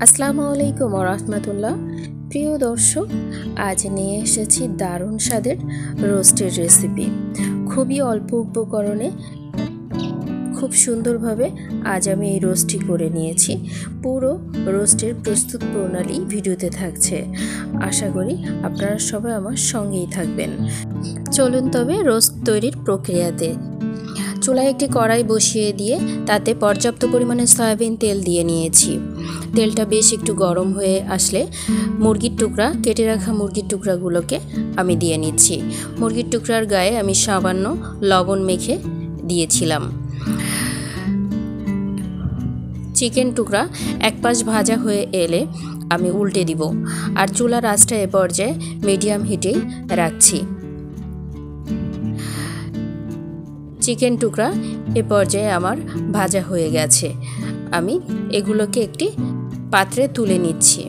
আসসালামু আলাইকুম ওয়া রাহমাতুল্লাহ। প্রিয় দর্শক, আজ নিয়ে এসেছি দারুণ স্বাদের রোস্টের রেসিপি। খুবই অল্প উপকরণে খুব সুন্দরভাবে আজ আমি এই রোস্টটি করে নিয়েছি। পুরো রোস্টের প্রস্তুত প্রণালী ভিডিওতে থাকছে। আশা করি আপনারা সবাই আমার সঙ্গেই থাকবেন। চলুন তবে রোস্ট তৈরির প্রক্রিয়াতে। চুলায় একটি কড়াই বসিয়ে দিয়ে তাতে পর্যাপ্ত পরিমাণে সয়াবিন তেল দিয়ে নিয়েছি। তেলটা বেশ একটু গরম হয়ে আসলে মুরগির টুকরা, কেটে রাখা মুরগির টুকরাগুলোকে আমি দিয়ে নিচ্ছি। মুরগির টুকরার গায়ে আমি সামান্য লবণ মেখে দিয়েছিলাম। চিকেন টুকরা এক পাশ ভাজা হয়ে এলে আমি উল্টে দিব, আর চুলার আঁচটা এ পর্যায়ে মিডিয়াম হিটেই রাখছি। চিকেন টুকরা এ পর্যায়ে আমার ভাজা হয়ে গেছে। আমি এগুলোকে একটি পাত্রে তুলে নিচ্ছি।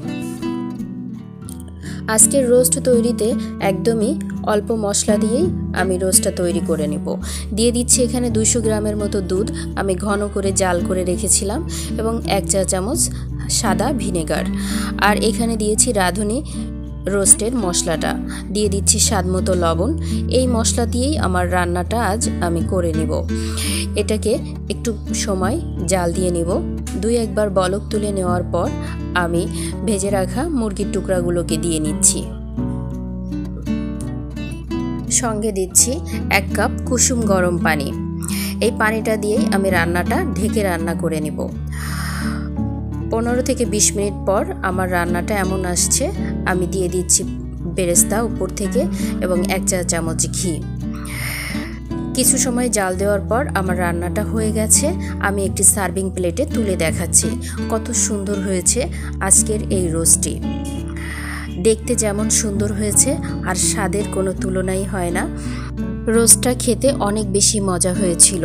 আজকের রোস্ট তৈরিতে একদমই অল্প মশলা দিয়েই আমি রোস্টটা তৈরি করে নেব। দিয়ে দিচ্ছি এখানে 200 গ্রামের মতো দুধ আমি ঘন করে জাল করে রেখেছিলাম, এবং 1 চা চামচ সাদা ভিনেগার। আর এখানে দিয়েছি রাঁধুনি রোস্টের মশলাটা, দিয়ে দিচ্ছি স্বাদমতো লবণ। এই মশলা দিয়েই আমার রান্নাটা আজ আমি করে নেব। এটাকে একটু সময় জাল দিয়ে নেব। 2-1 বার বলক তুলে নেওয়ার পর আমি ভেজে রাখা মুরগির টুকরাগুলোকে দিয়ে নিচ্ছি। সঙ্গে দিচ্ছি 1 কাপ কুসুম গরম পানি। এই পানিটা দিয়েই আমি রান্নাটা ঢেকে রান্না করে নেব। 15 থেকে 20 মিনিট পর আমার রান্নাটা এমন আসছে। আমি দিয়ে দিচ্ছি বেরেস্তা উপর থেকে এবং 1 চা চামচ ঘি। কিছু সময় জাল দেওয়ার পর আমার রান্নাটা হয়ে গেছে। আমি একটি সার্ভিং প্লেটে তুলে দেখাচ্ছি কত সুন্দর হয়েছে আজকের এই রোস্টটি। দেখতে যেমন সুন্দর হয়েছে আর স্বাদের কোনো তুলনাই হয় না। রোস্টটা খেতে অনেক বেশি মজা হয়েছিল।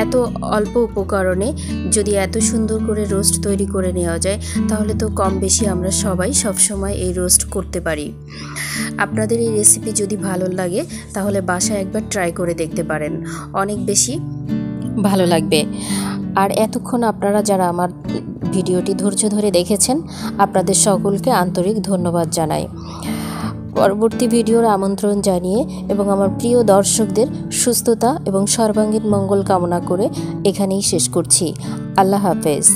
এত অল্প উপকরণে যদি এত সুন্দর করে রোস্ট তৈরি করে নেওয়া যায়, তাহলে তো কম বেশি আমরা সবাই সবসময় এই রোস্ট করতে পারি। আপনাদের এই রেসিপি যদি ভালো লাগে তাহলে বাসায় একবার ট্রাই করে দেখতে পারেন, অনেক বেশি ভালো লাগবে। আর এতক্ষণ আপনারা যারা আমার ভিডিওটি ধৈর্য ধরে দেখেছেন, আপনাদের সকলকে আন্তরিক ধন্যবাদ জানাই। পরবর্তী ভিডিওর আমন্ত্রণ জানিয়ে এবং আমার প্রিয় দর্শকদের সুস্থতা এবং সর্বাঙ্গীন মঙ্গল কামনা করে এখানেই শেষ করছি। আল্লাহ হাফেজ।